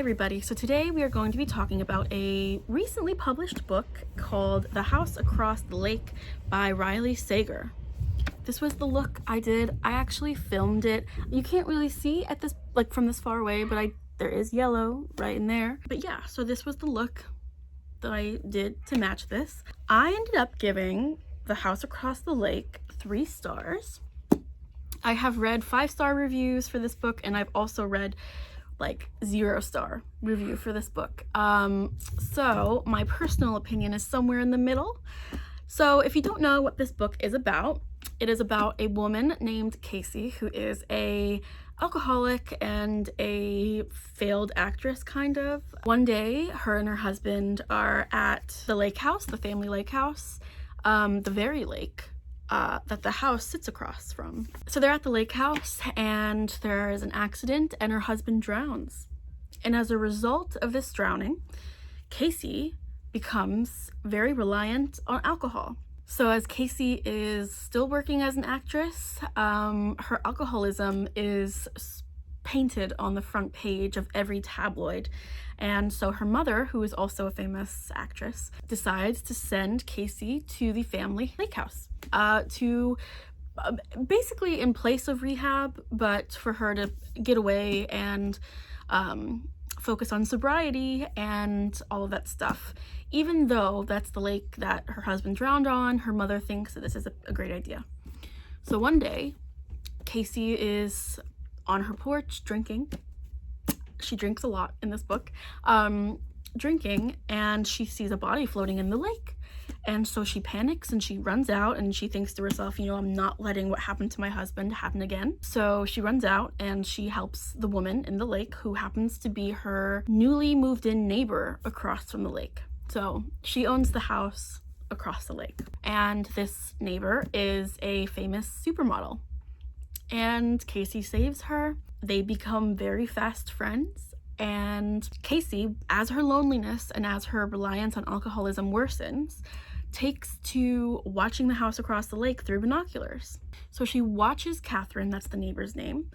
everybody, so today we are going to be talking about a recently published book called The House Across the Lake by Riley Sager. This was the look I did. I actually filmed it. You can't really see at this, like from this far away, but there is yellow right in there. But yeah, so this was the look that I did to match this. I ended up giving The House Across the Lake 3 stars. I have read 5-star reviews for this book, and I've also read like 0-star review for this book. So my personal opinion is somewhere in the middle. So if you don't know what this book is about, it is about a woman named Casey who is a alcoholic and a failed actress, kind of. One day, her and her husband are at the lake house, the family lake house, the very lake that the house sits across from. So they're at the lake house and there is an accident and her husband drowns. And as a result of this drowning, Casey becomes very reliant on alcohol. So as Casey is still working as an actress, her alcoholism is painted on the front page of every tabloid. And so her mother, who is also a famous actress, decides to send Casey to the family lake house to basically in place of rehab, but for her to get away and focus on sobriety and all of that stuff. Even though that's the lake that her husband drowned on, her mother thinks that this is a great idea. So one day, Casey is on her porch drinking. She drinks a lot in this book. Drinking, and she sees a body floating in the lake. And so she panics and she runs out and she thinks to herself, you know, I'm not letting what happened to my husband happen again. So she runs out and she helps the woman in the lake, who happens to be her newly moved in neighbor across from the lake. So she owns the house across the lake. And this neighbor is a famous supermodel. And Casey saves her. They become very fast friends. And Casey, as her loneliness and as her reliance on alcoholism worsens, takes to watching the house across the lake through binoculars. So she watches Catherine, that's the neighbor's name,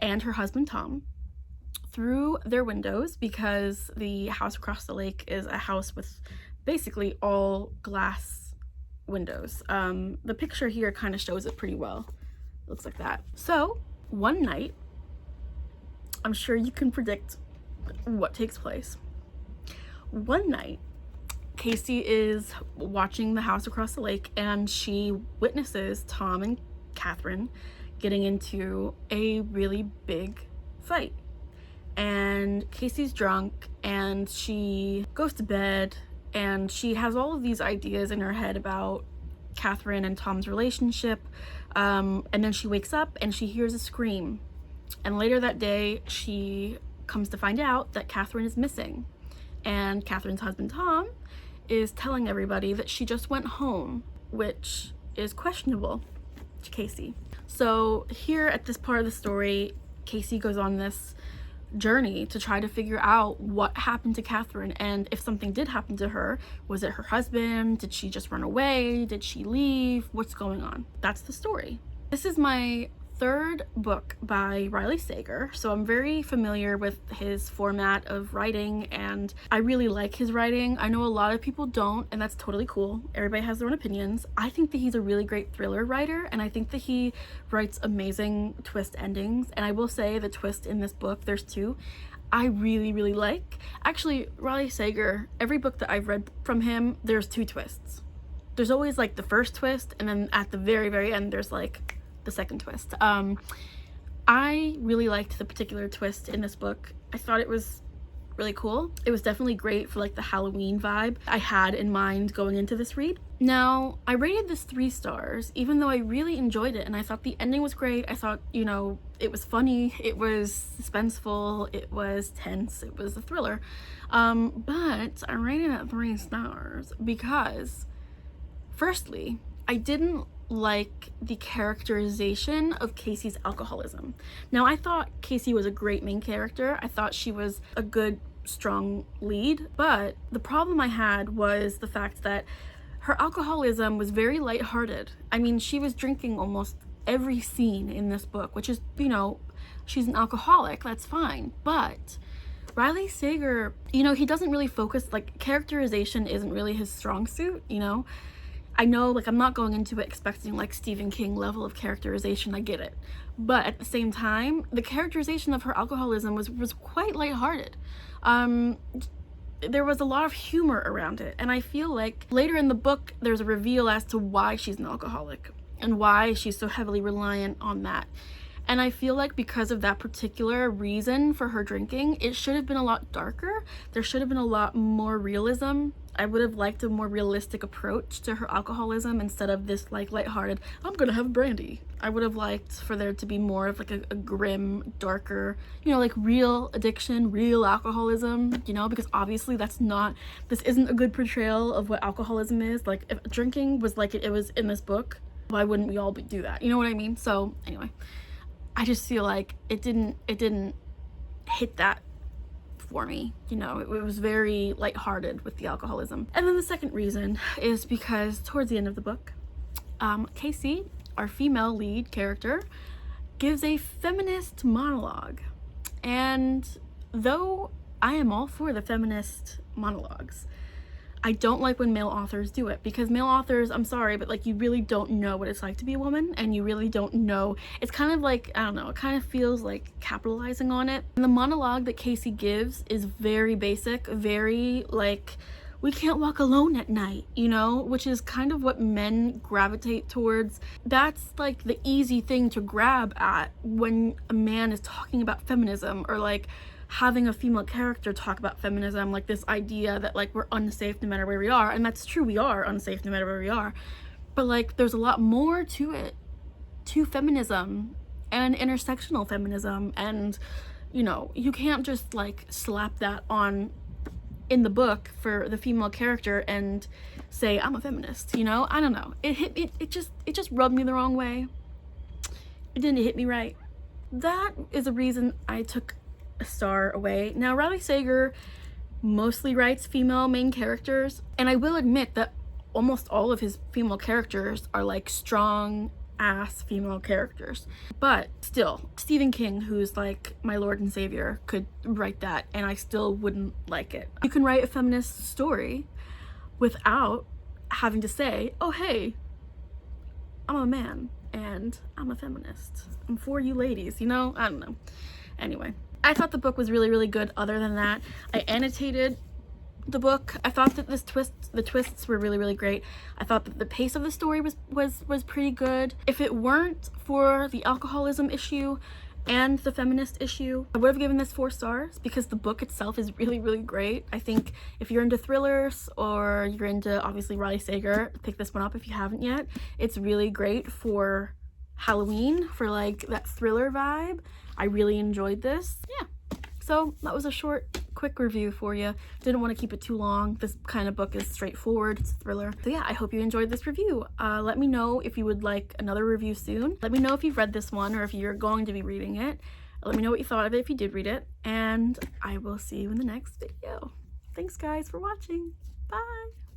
and her husband Tom through their windows, because the house across the lake is a house with basically all glass windows. The picture here kind of shows it pretty well. It looks like that. So one night, I'm sure you can predict what takes place. One night, Casey is watching the house across the lake and she witnesses Tom and Catherine getting into a really big fight. And Casey's drunk and she goes to bed and she has all of these ideas in her head about Catherine and Tom's relationship. And then she wakes up and she hears a scream. And later that day, she comes to find out that Catherine is missing. And Catherine's husband, Tom, is telling everybody that she just went home, which is questionable to Casey. So here at this part of the story, Casey goes on this journey to try to figure out what happened to Catherine, and if something did happen to her, was it her husband? Did she just run away? Did she leave? What's going on? That's the story. This is my 3rd book by Riley Sager, so I'm very familiar with his format of writing and I really like his writing. I know a lot of people don't, and that's totally cool. Everybody has their own opinions. I think that he's a really great thriller writer, and I think that he writes amazing twist endings. And I will say the twist in this book, there's 2, I really like. Actually, Riley Sager, every book that I've read from him, there's 2 twists. There's always like the first twist, and then at the very end there's like the second twist. I really liked the particular twist in this book. I thought it was really cool. It was definitely great for like the Halloween vibe I had in mind going into this read. Now, I rated this 3 stars, even though I really enjoyed it and I thought the ending was great. I thought, you know, it was funny, it was suspenseful, it was tense, it was a thriller. But I rated it 3 stars because, firstly, I didn't like the characterization of Casey's alcoholism. Now, I thought Casey was a great main character. I thought she was a good, strong lead, but the problem I had was the fact that her alcoholism was very lighthearted. I mean, she was drinking almost every scene in this book, which is, you know, she's an alcoholic, that's fine, but Riley Sager, you know, he doesn't really focus, like, characterization isn't really his strong suit, you know? I know, like, I'm not going into it expecting, like, Stephen King level of characterization, I get it. But at the same time, the characterization of her alcoholism was quite lighthearted. There was a lot of humor around it, and I feel like later in the book, there's a reveal as to why she's an alcoholic and why she's so heavily reliant on that. And I feel like because of that particular reason for her drinking, it should have been a lot darker. There should have been a lot more realism. I would have liked a more realistic approach to her alcoholism instead of this, like, lighthearted, I'm gonna have brandy. I would have liked for there to be more of, like, a grim, darker, you know, like, real addiction, real alcoholism, you know, because obviously this isn't a good portrayal of what alcoholism is. Like, if drinking was like it was in this book, why wouldn't we all do that? You know what I mean? So anyway, I just feel like it didn't hit that for me, you know. It was very lighthearted with the alcoholism. And then the second reason is because towards the end of the book, Casey, our female lead character, gives a feminist monologue. And though I am all for the feminist monologues, I don't like when male authors do it, because male authors, I'm sorry, but, like, you really don't know what it's like to be a woman, and you really don't know. It's kind of like, I don't know, it kind of feels like capitalizing on it. And the monologue that Casey gives is very basic, very, like, we can't walk alone at night, you know, which is kind of what men gravitate towards. That's, like, the easy thing to grab at when a man is talking about feminism, or, like, having a female character talk about feminism, like this idea that, like, we're unsafe no matter where we are. And that's true, we are unsafe no matter where we are, but, like, there's a lot more to it, to feminism and intersectional feminism. And, you know, you can't just, like, slap that on in the book for the female character and say I'm a feminist, you know. I don't know, it just rubbed me the wrong way. It didn't hit me right. That is a reason I took a star away. Now, Riley Sager mostly writes female main characters, and I will admit that almost all of his female characters are, like, strong ass female characters. But still, Stephen King, who's, like, my lord and savior, could write that, and I still wouldn't like it. You can write a feminist story without having to say, oh hey, I'm a man and I'm a feminist, I'm for you ladies, you know. I don't know. Anyway, I thought the book was really, really good. Other than that, I annotated the book. I thought that the twists were really, really great. I thought that the pace of the story was pretty good. If it weren't for the alcoholism issue and the feminist issue, I would have given this 4 stars, because the book itself is really, really great. I think if you're into thrillers, or you're into, obviously, Riley Sager, pick this one up if you haven't yet. It's really great for Halloween, for, like, that thriller vibe. I really enjoyed this. Yeah, so that was a short, quick review for you. Didn't want to keep it too long. This kind of book is straightforward. It's a thriller. So yeah, I hope you enjoyed this review. Let me know if you would like another review soon. Let me know if you've read this one, or if you're going to be reading it. Let me know what you thought of it if you did read it, and I will see you in the next video. Thanks guys for watching. Bye.